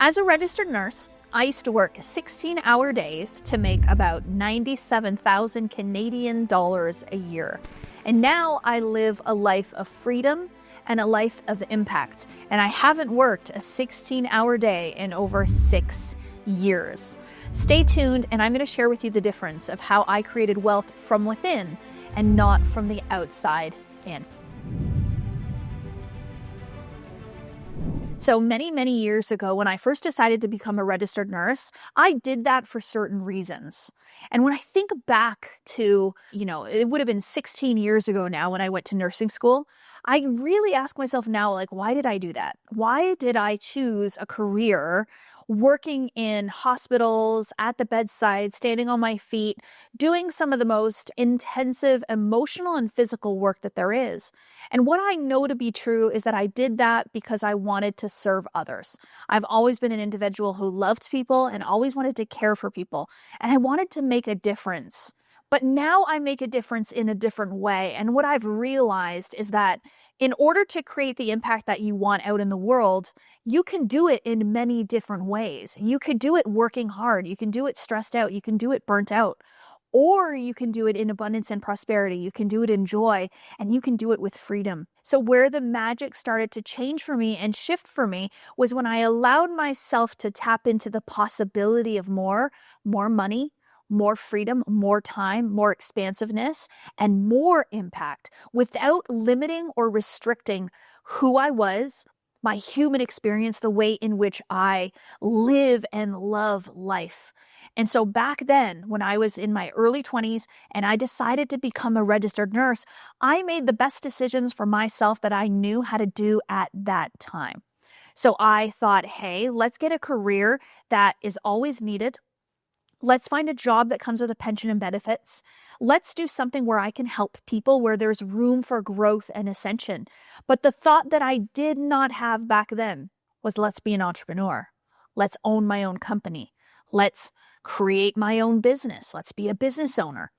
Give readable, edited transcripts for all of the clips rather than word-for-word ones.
As a registered nurse, I used to work 16-hour days to make about 97,000 Canadian dollars a year. And now I live a life of freedom and a life of impact. And I haven't worked a 16-hour day in over 6 years. Stay tuned, and I'm going to share with you the difference of how I created wealth from within and not from the outside in. So many years ago, when I first decided to become a registered nurse, I did that for certain reasons. And when I think back to, it would have been 16 years ago now when I went to nursing school, I really ask myself now, why did I do that? Why did I choose a career working in hospitals, at the bedside, standing on my feet, doing some of the most intensive emotional and physical work that there is? And what I know to be true is that I did that because I wanted to serve others. I've always been an individual who loved people and always wanted to care for people. And I wanted to make a difference. But now I make a difference in a different way. And what I've realized is that in order to create the impact that you want out in the world, you can do it in many different ways. You could do it working hard. You can do it stressed out. You can do it burnt out. Or you can do it in abundance and prosperity. You can do it in joy, and you can do it with freedom. So where the magic started to change for me and shift for me was when I allowed myself to tap into the possibility of more money, more freedom, more time, more expansiveness, and more impact without limiting or restricting who I was, my human experience, the way in which I live and love life. And so back then, when I was in my early 20s and I decided to become a registered nurse, I made the best decisions for myself that I knew how to do at that time. So I thought, hey, let's get a career that is always needed. Let's find a job that comes with a pension and benefits. Let's do something where I can help people, where there's room for growth and ascension. But the thought that I did not have back then was, let's be an entrepreneur. Let's own my own company. Let's create my own business. Let's be a business owner.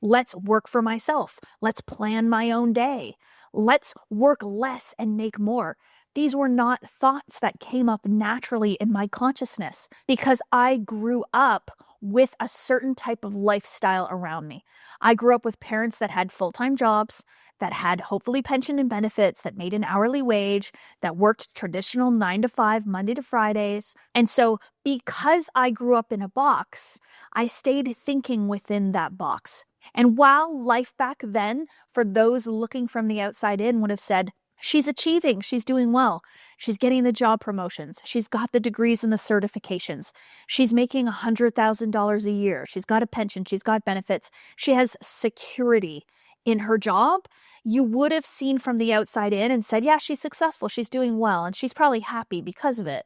Let's work for myself. Let's plan my own day. Let's work less and make more. These were not thoughts that came up naturally in my consciousness because I grew up with a certain type of lifestyle around me. I grew up with parents that had full-time jobs, that had hopefully pension and benefits, that made an hourly wage, that worked traditional 9 to 5, Monday to Fridays. And so because I grew up in a box, I stayed thinking within that box. And while life back then, for those looking from the outside in, would have said, she's achieving, she's doing well, she's getting the job promotions, she's got the degrees and the certifications, she's making $100,000 a year, she's got a pension, she's got benefits, she has security in her job, you would have seen from the outside in and said, yeah, she's successful, she's doing well, and she's probably happy because of it.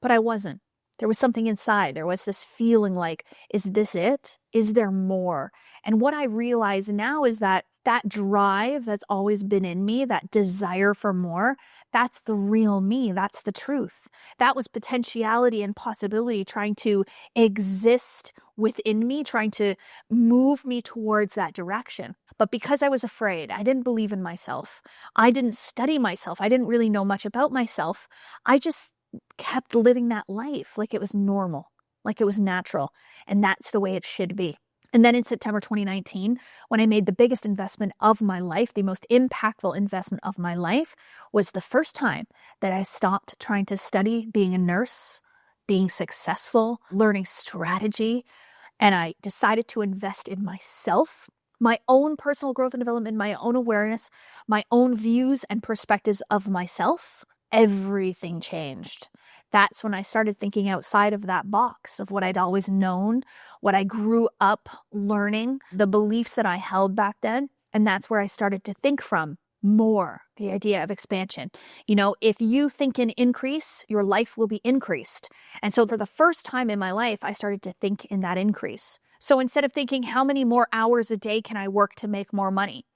But I wasn't. There was something inside. There was this feeling like, is this it? Is there more? And what I realize now is that drive that's always been in me, that desire for more, that's the real me. That's the truth. That was potentiality and possibility trying to exist within me, trying to move me towards that direction. But because I was afraid, I didn't believe in myself. I didn't study myself. I didn't really know much about myself. I just kept living that life like it was normal, like it was natural. And that's the way it should be. And then in September 2019, when I made the biggest investment of my life, the most impactful investment of my life, was the first time that I stopped trying to study being a nurse, being successful, learning strategy. And I decided to invest in myself, my own personal growth and development, my own awareness, my own views and perspectives of myself. Everything changed. That's when I started thinking outside of that box of what I'd always known, what I grew up learning, the beliefs that I held back then. And that's where I started to think from more, the idea of expansion. If you think in increase, your life will be increased. And so for the first time in my life, I started to think in that increase. So instead of thinking, how many more hours a day can I work to make more money?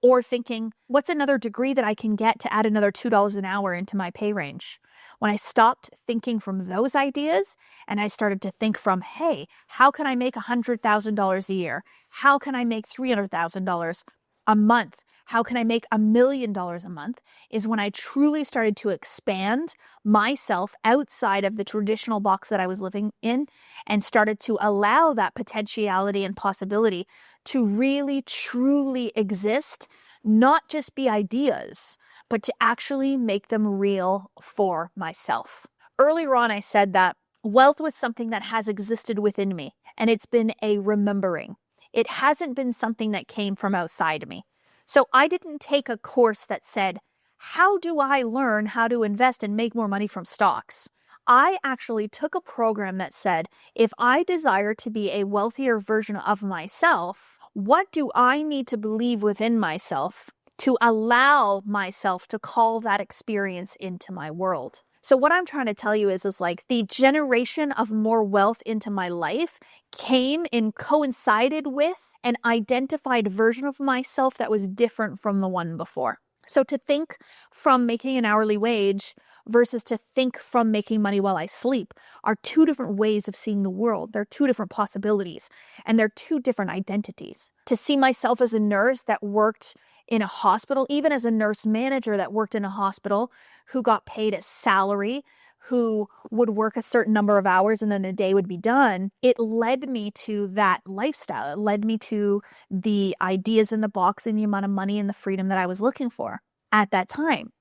Or thinking, what's another degree that I can get to add another $2 an hour into my pay range? When I stopped thinking from those ideas and I started to think from, hey, how can I make $100,000 a year? How can I make $300,000 a month? how can I make $1 million a month, is when I truly started to expand myself outside of the traditional box that I was living in and started to allow that potentiality and possibility to really, truly exist, not just be ideas, but to actually make them real for myself. Earlier on, I said that wealth was something that has existed within me, and it's been a remembering. It hasn't been something that came from outside of me. So I didn't take a course that said, how do I learn how to invest and make more money from stocks? I actually took a program that said, if I desire to be a wealthier version of myself, what do I need to believe within myself to allow myself to call that experience into my world? So what I'm trying to tell you is like the generation of more wealth into my life came and coincided with an identified version of myself that was different from the one before. So to think from making an hourly wage versus to think from making money while I sleep are two different ways of seeing the world. They're two different possibilities, and they're two different identities. To see myself as a nurse that worked in a hospital, even as a nurse manager that worked in a hospital, who got paid a salary, who would work a certain number of hours and then the day would be done, it led me to that lifestyle. It led me to the ideas in the box and the amount of money and the freedom that I was looking for at that time.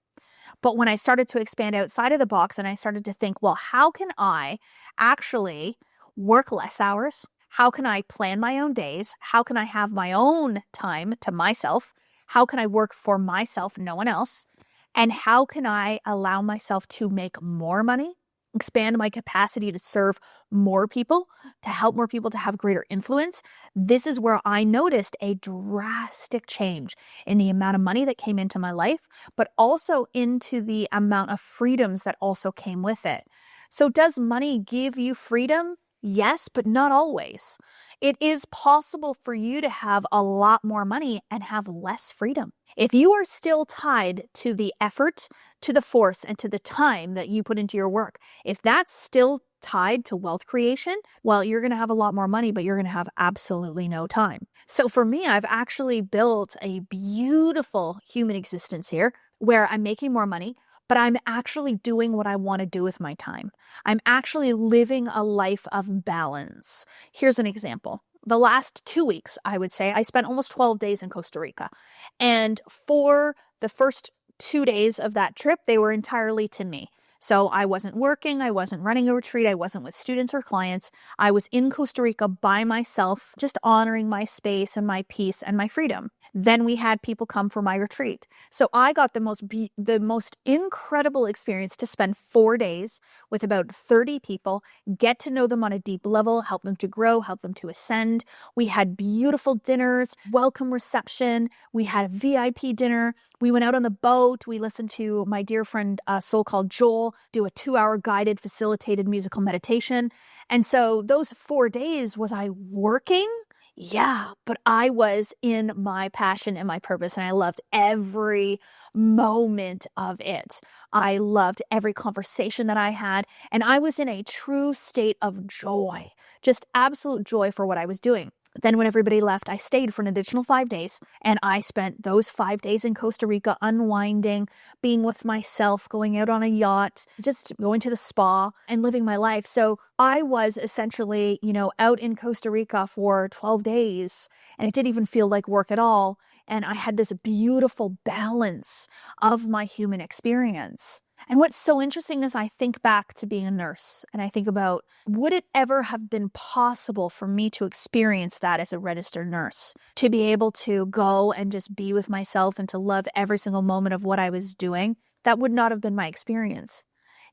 But when I started to expand outside of the box and I started to think, well, how can I actually work less hours? How can I plan my own days? How can I have my own time to myself? How can I work for myself, no one else? And how can I allow myself to make more money, expand my capacity to serve more people, to help more people to have greater influence? This is where I noticed a drastic change in the amount of money that came into my life, but also into the amount of freedoms that also came with it. So does money give you freedom? Yes, but not always. It is possible for you to have a lot more money and have less freedom. If you are still tied to the effort, to the force, and to the time that you put into your work, if that's still tied to wealth creation, well, you're going to have a lot more money, but you're going to have absolutely no time. So for me, I've actually built a beautiful human existence here where I'm making more money, but I'm actually doing what I want to do with my time. I'm actually living a life of balance. Here's an example. The last 2 weeks, I would say, I spent almost 12 days in Costa Rica. And for the first 2 days of that trip, they were entirely to me. So I wasn't working, I wasn't running a retreat, I wasn't with students or clients. I was in Costa Rica by myself, just honoring my space and my peace and my freedom. Then we had people come for my retreat. So I got the most incredible experience to spend 4 days with about 30 people, get to know them on a deep level, help them to grow, help them to ascend. We had beautiful dinners, welcome reception. We had a VIP dinner. We went out on the boat. We listened to my dear friend, soul called Joel, do a 2-hour guided facilitated musical meditation. And so those 4 days, was I working? Yeah, but I was in my passion and my purpose, and I loved every moment of it. I loved every conversation that I had, and I was in a true state of joy, just absolute joy for what I was doing. Then when everybody left, I stayed for an additional 5 days, and I spent those 5 days in Costa Rica unwinding, being with myself, going out on a yacht, just going to the spa and living my life. So I was essentially, out in Costa Rica for 12 days, and it didn't even feel like work at all. And I had this beautiful balance of my human experience. And what's so interesting is I think back to being a nurse and I think about, would it ever have been possible for me to experience that as a registered nurse? To be able to go and just be with myself and to love every single moment of what I was doing? That would not have been my experience.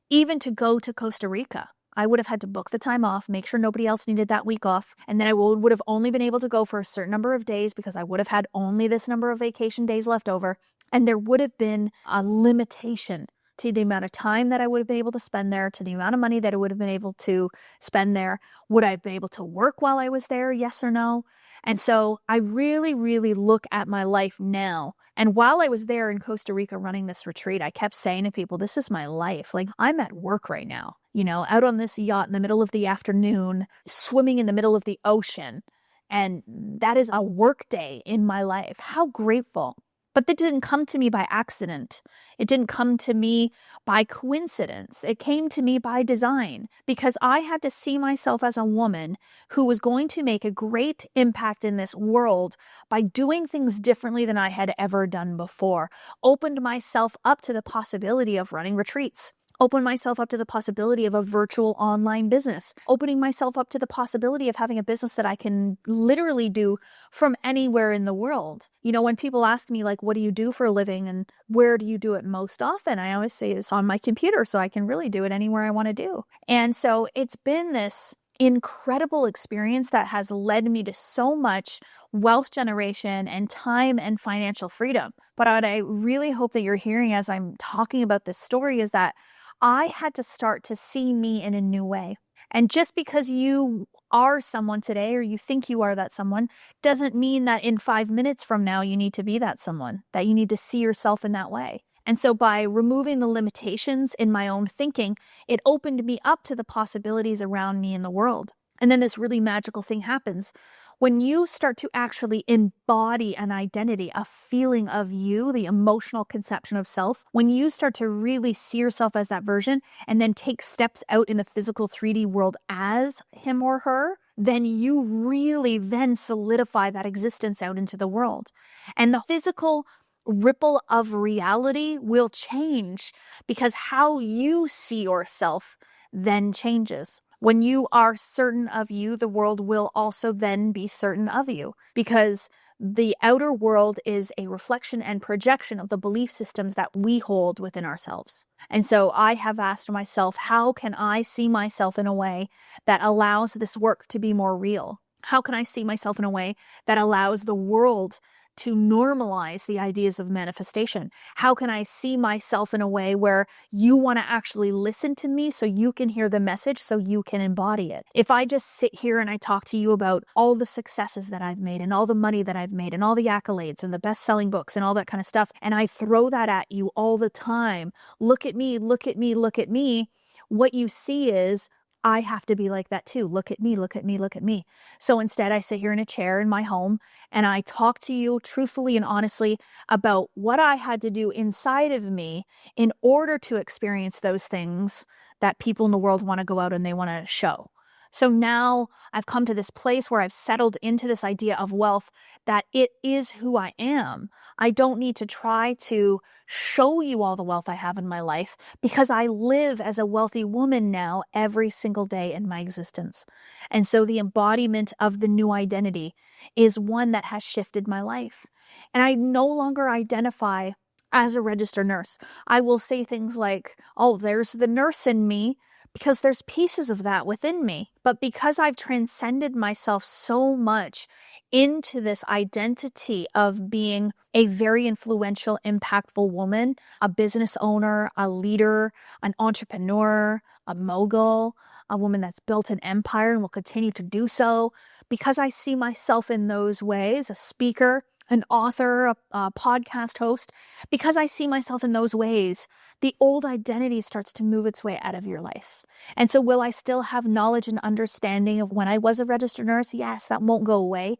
Even to go to Costa Rica, I would have had to book the time off, make sure nobody else needed that week off, and then I would have only been able to go for a certain number of days because I would have had only this number of vacation days left over, and there would have been a limitation to the amount of time that I would have been able to spend there, to the amount of money that I would have been able to spend there. Would I have been able to work while I was there? Yes or no? And so I really, really look at my life now. And while I was there in Costa Rica running this retreat, I kept saying to people, this is my life. Like, I'm at work right now, out on this yacht in the middle of the afternoon, swimming in the middle of the ocean. And that is a work day in my life. How grateful But that didn't come to me by accident. It didn't come to me by coincidence. It came to me by design because I had to see myself as a woman who was going to make a great impact in this world by doing things differently than I had ever done before. Opened myself up to the possibility of running retreats. Open myself up to the possibility of a virtual online business, opening myself up to the possibility of having a business that I can literally do from anywhere in the world. You know, when people ask me, like, what do you do for a living and where do you do it most often? I always say it's on my computer, so I can really do it anywhere I want to do. And so it's been this incredible experience that has led me to so much wealth generation and time and financial freedom. But what I really hope that you're hearing as I'm talking about this story is that I had to start to see me in a new way. And just because you are someone today or you think you are that someone doesn't mean that in 5 minutes from now you need to be that someone, that you need to see yourself in that way. And so by removing the limitations in my own thinking, it opened me up to the possibilities around me in the world. And then this really magical thing happens. When you start to actually embody an identity, a feeling of you, the emotional conception of self, when you start to really see yourself as that version and then take steps out in the physical 3D world as him or her, then you really then solidify that existence out into the world. And the physical ripple of reality will change because how you see yourself then changes. When you are certain of you, the world will also then be certain of you because the outer world is a reflection and projection of the belief systems that we hold within ourselves. And so I have asked myself, how can I see myself in a way that allows this work to be more real? How can I see myself in a way that allows the world to normalize the ideas of manifestation? How can I see myself in a way where you want to actually listen to me so you can hear the message so you can embody it? If I just sit here and I talk to you about all the successes that I've made and all the money that I've made and all the accolades and the best-selling books and all that kind of stuff, and I throw that at you all the time, look at me, look at me, look at me, what you see is I have to be like that too. Look at me, look at me, look at me. So instead, I sit here in a chair in my home and I talk to you truthfully and honestly about what I had to do inside of me in order to experience those things that people in the world want to go out and they want to show. So now I've come to this place where I've settled into this idea of wealth, that it is who I am. I don't need to try to show you all the wealth I have in my life because I live as a wealthy woman now every single day in my existence. And so the embodiment of the new identity is one that has shifted my life. And I no longer identify as a registered nurse. I will say things like, oh, there's the nurse in me, because there's pieces of that within me. But because I've transcended myself so much into this identity of being a very influential, impactful woman, a business owner, a leader, an entrepreneur, a mogul, a woman that's built an empire and will continue to do so, because I see myself in those ways, a speaker, an author, a podcast host, because I see myself in those ways, the old identity starts to move its way out of your life. And so will I still have knowledge and understanding of when I was a registered nurse? Yes, that won't go away.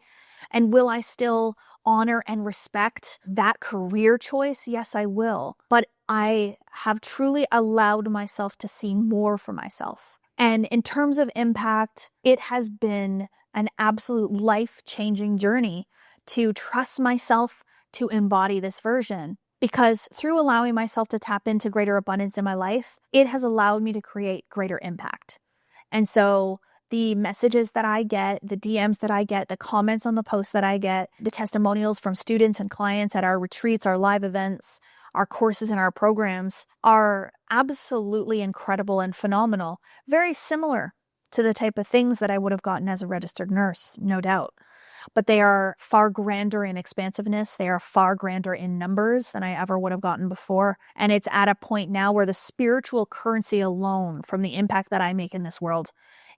And will I still honor and respect that career choice? Yes, I will. But I have truly allowed myself to see more for myself. And in terms of impact, it has been an absolute life-changing journey to trust myself to embody this version. Because through allowing myself to tap into greater abundance in my life, it has allowed me to create greater impact. And so the messages that I get, the DMs that I get, the comments on the posts that I get, the testimonials from students and clients at our retreats, our live events, our courses and our programs are absolutely incredible and phenomenal. Very similar to the type of things that I would have gotten as a registered nurse, no doubt. But they are far grander in expansiveness. They are far grander in numbers than I ever would have gotten before. And it's at a point now where the spiritual currency alone from the impact that I make in this world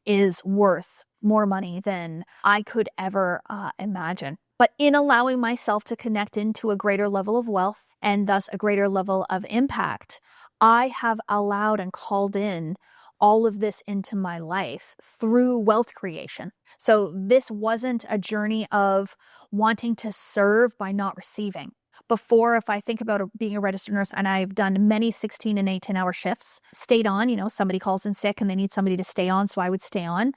is worth more money than I could ever imagine. But in allowing myself to connect into a greater level of wealth and thus a greater level of impact, I have allowed and called in all of this into my life through wealth creation. So this wasn't a journey of wanting to serve by not receiving. Before, if I think about being a registered nurse, and I've done many 16 and 18-hour shifts, stayed on, somebody calls in sick and they need somebody to stay on, so I would stay on.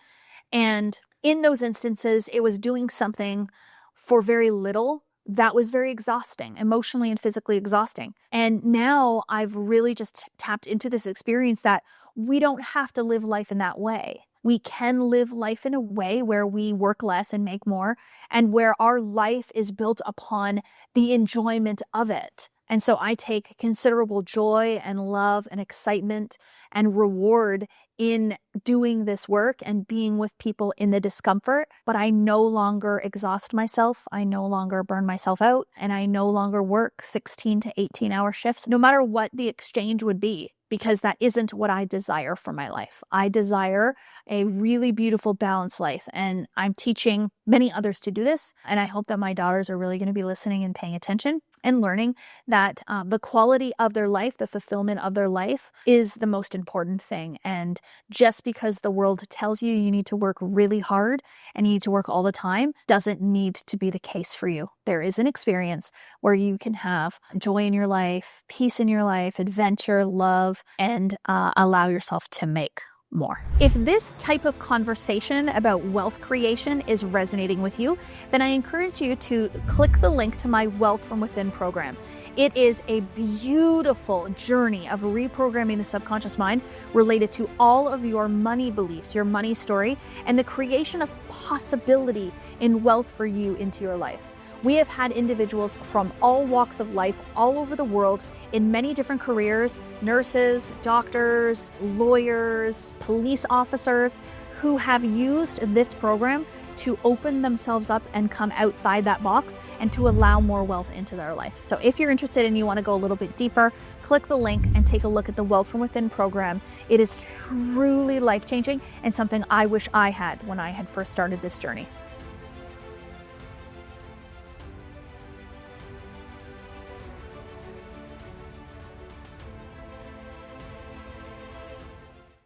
And in those instances, it was doing something for very little that was very exhausting, emotionally and physically exhausting. And now I've really just tapped into this experience that we don't have to live life in that way. We can live life in a way where we work less and make more, and where our life is built upon the enjoyment of it. And so I take considerable joy and love and excitement and reward in doing this work and being with people in the discomfort, but I no longer exhaust myself. I no longer burn myself out, and I no longer work 16 to 18-hour shifts, no matter what the exchange would be, because that isn't what I desire for my life. I desire a really beautiful, balanced life, and I'm teaching many others to do this, and I hope that my daughters are really going to be listening and paying attention and learning that the quality of their life, the fulfillment of their life is the most important thing. And just because the world tells you you need to work really hard and you need to work all the time doesn't need to be the case for you. There is an experience where you can have joy in your life, peace in your life, adventure, love, and allow yourself to make more. If this type of conversation about wealth creation is resonating with you, then I encourage you to click the link to my Wealth from Within program. It is a beautiful journey of reprogramming the subconscious mind related to all of your money beliefs, your money story, and the creation of possibility in wealth for you into your life. We have had individuals from all walks of life all over the world in many different careers, nurses, doctors, lawyers, police officers, who have used this program to open themselves up and come outside that box and to allow more wealth into their life. So if you're interested and you want to go a little bit deeper, click the link and take a look at the Wealth from Within program. It is truly life-changing and something I wish I had when I had first started this journey.